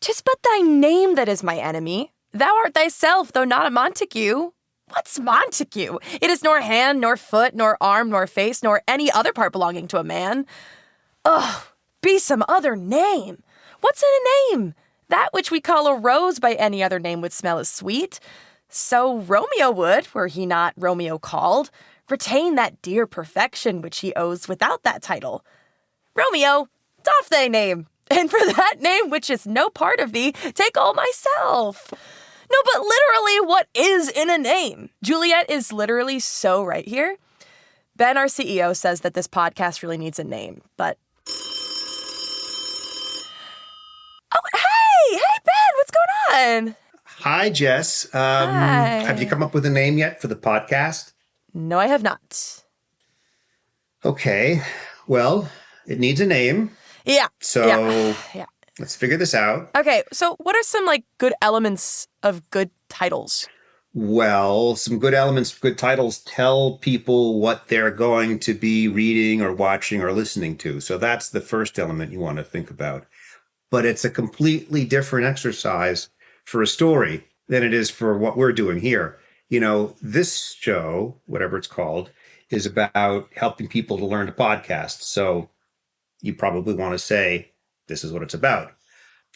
'Tis but thy name that is my enemy. Thou art thyself, though not a Montague. What's Montague? It is nor hand, nor foot, nor arm, nor face, nor any other part belonging to a man. Ugh, be some other name. What's in a name? That which we call a rose by any other name would smell as sweet. So Romeo would, were he not Romeo called, retain that dear perfection which he owes without that title. Romeo, doff thy name, and for that name which is no part of thee, take all myself. No, but literally, what is in a name? Juliet is literally so right here. Ben, our CEO, says that this podcast really needs a name, but... Oh, hey, Ben, what's going on? Hi, Jess. Hi. Have you come up with a name yet for the podcast? No, I have not. Okay. Well, it needs a name. Yeah. So Yeah. let's figure this out. Okay, so what are some, good elements of good titles? Well, some good elements, good titles tell people what they're going to be reading or watching or listening to. So that's the first element you want to think about. But it's a completely different exercise for a story than it is for what we're doing here. You know, this show, whatever it's called, is about helping people to learn to podcast. So you probably want to say, this is what it's about.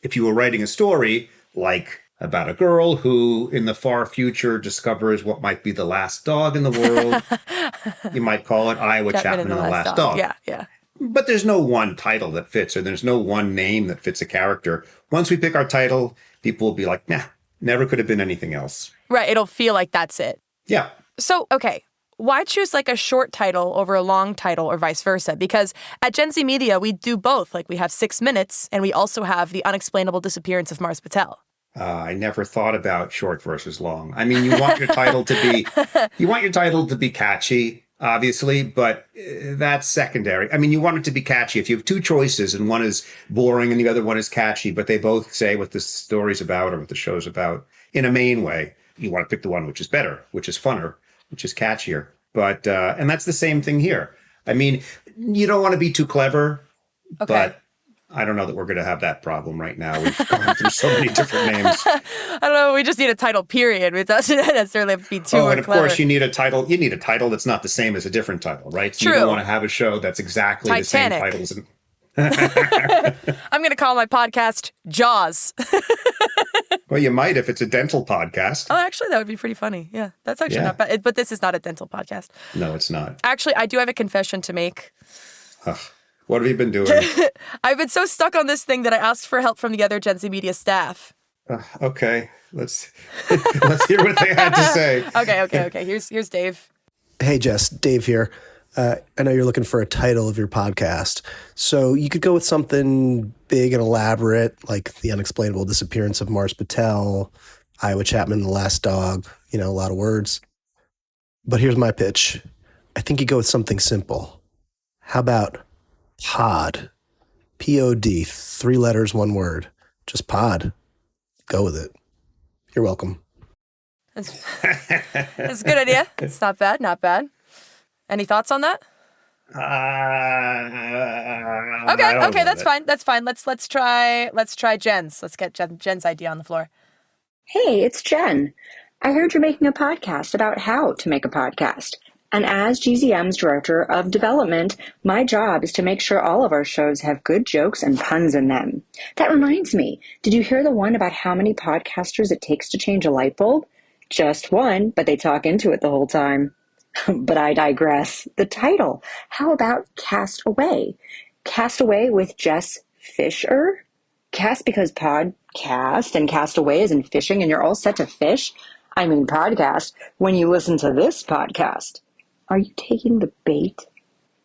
If you were writing a story like about a girl who in the far future discovers what might be the last dog in the world, you might call it Iowa Chapman and the Last Dog. Yeah. But there's no one title that fits, or there's no one name that fits a character. Once we pick our title, people will be like, nah, never could have been anything else. Right, it'll feel like that's it. Yeah. So, okay, why choose a short title over a long title or vice versa? Because at Gen Z Media, we do both. We have 6 minutes, and we also have The Unexplainable Disappearance of Mars Patel. I never thought about short versus long. I mean, you want your title to be catchy, obviously, but that's secondary. I mean, you want it to be catchy. If you have two choices and one is boring and the other one is catchy, but they both say what the story's about or what the show's about in a main way, you want to pick the one which is better, which is funner, which is catchier. But, and that's the same thing here. I mean, you don't want to be too clever, but I don't know that we're going to have that problem right now. We've gone through so many different names. I don't know. We just need a title, period. It doesn't necessarily have to be too clever. Oh, and of course, you need a title. You need a title that's not the same as a different title, right? So True. You don't want to have a show that's exactly Titanic. the same titles. I'm going to call my podcast Jaws. Well, you might if it's a dental podcast. Oh, actually, that would be pretty funny. Yeah, that's actually not bad. But this is not a dental podcast. No, it's not. Actually, I do have a confession to make. What have you been doing? I've been so stuck on this thing that I asked for help from the other Gen Z Media staff. Okay, let's hear what they had to say. Okay. Here's Dave. Hey, Jess, Dave here. I know you're looking for a title of your podcast. So you could go with something big and elaborate, like The Unexplainable Disappearance of Mars Patel, Iowa Chapman and the Last Dog, a lot of words. But here's my pitch. I think you go with something simple. How about Pod? P-O-D, 3 letters, 1 word. Just pod. Go with it. You're welcome. That's a good idea. It's not bad. Any thoughts on that? Okay, that's fine. Let's try Jen's. Let's get Jen's idea on the floor. Hey, it's Jen. I heard you're making a podcast about how to make a podcast. And as GZM's Director of Development, my job is to make sure all of our shows have good jokes and puns in them. That reminds me, did you hear the one about how many podcasters it takes to change a light bulb? Just one, but they talk into it the whole time. But I digress. The title, how about Cast Away? Cast Away with Jess Fisher? Cast because podcast and cast away is in fishing and you're all set to fish? I mean podcast when you listen to this podcast. Are you taking the bait?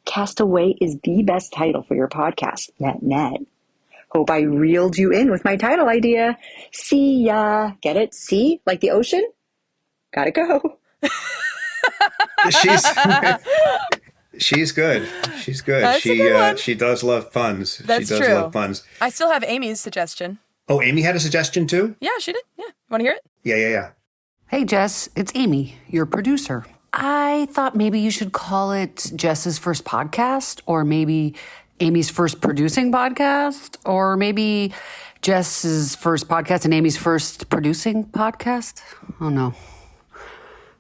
Cast Away is the best title for your podcast, net. Hope I reeled you in with my title idea. See ya. Get it? See? Like the ocean? Gotta go. She's good. That's a good one. She does love puns. That's she does true. love puns. I still have Amy's suggestion. Oh, Amy had a suggestion too? Yeah, she did. Yeah. Want to hear it? Yeah. Hey, Jess, it's Amy, your producer. I thought maybe you should call it Jess's first podcast, or maybe Amy's first producing podcast, or maybe Jess's first podcast and Amy's first producing podcast? Oh, no.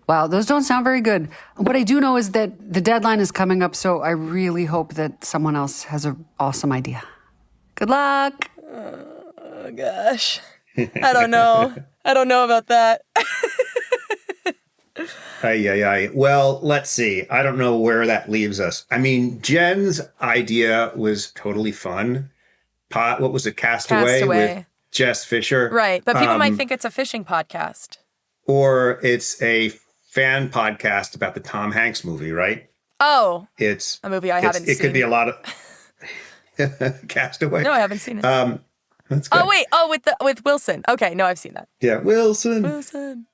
Wow, those don't sound very good. What I do know is that the deadline is coming up, so I really hope that someone else has an awesome idea. Good luck. Oh, gosh. I don't know. I don't know about that. Ay. Well, let's see. I don't know where that leaves us. I mean, Jen's idea was totally fun. What was it? Castaway with Jess Fisher. Right. But people might think it's a fishing podcast. Or it's a fan podcast about the Tom Hanks movie, right? Oh. It's a movie I haven't seen. It could be a lot of Castaway. No, I haven't seen it. That's good. Oh, wait. Oh, with Wilson. Okay. No, I've seen that. Yeah, Wilson.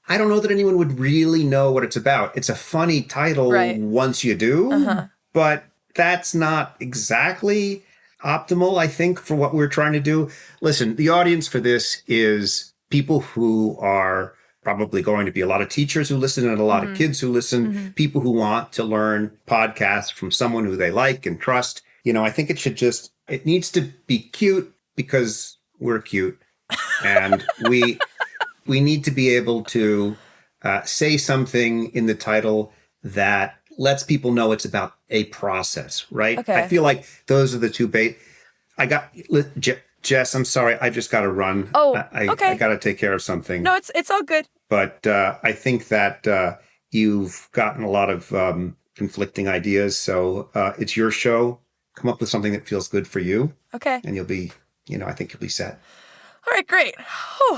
I don't know that anyone would really know what it's about. It's a funny title once you do, but that's not exactly optimal, I think, for what we're trying to do. Listen, the audience for this is people who are probably going to be a lot of teachers who listen and a lot of kids who listen, people who want to learn podcasts from someone who they like and trust. You know, I think it needs to be cute because we're cute and we need to be able to say something in the title that lets people know it's about a process, right? Okay. I feel like those are the two Jess, I'm sorry. I just got to run. Oh, okay. I got to take care of something. No, it's all good. But I think that you've gotten a lot of conflicting ideas. So it's your show. Come up with something that feels good for you. Okay. And you'll be, I think you'll be set. All right, great. Whew.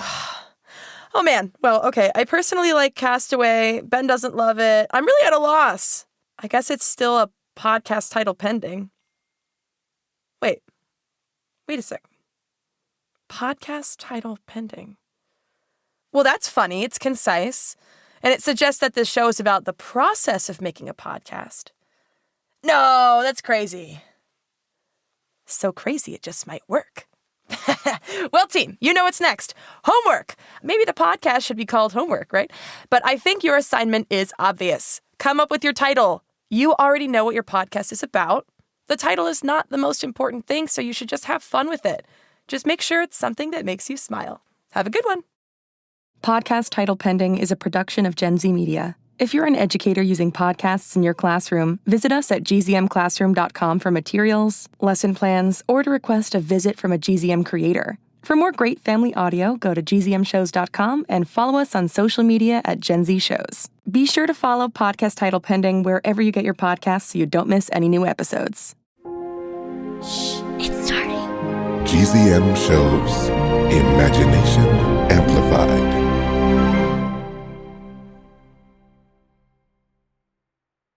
Oh, man. Well, okay. I personally like Castaway. Ben doesn't love it. I'm really at a loss. I guess it's still a podcast title pending. Wait a sec. Podcast title pending. Well, that's funny. It's concise. And it suggests that this show is about the process of making a podcast. No, that's crazy. So crazy, it just might work. Well, team, you know what's next. Homework. Maybe the podcast should be called Homework, right? But I think your assignment is obvious. Come up with your title. You already know what your podcast is about. The title is not the most important thing, so you should just have fun with it. Just make sure it's something that makes you smile. Have a good one. Podcast Title Pending is a production of Gen Z Media. If you're an educator using podcasts in your classroom, visit us at gzmclassroom.com for materials, lesson plans, or to request a visit from a GZM creator. For more great family audio, go to gzmshows.com and follow us on social media at Gen Z Shows. Be sure to follow Podcast Title Pending wherever you get your podcasts so you don't miss any new episodes. Shh, it's starting. GZM Shows. Imagination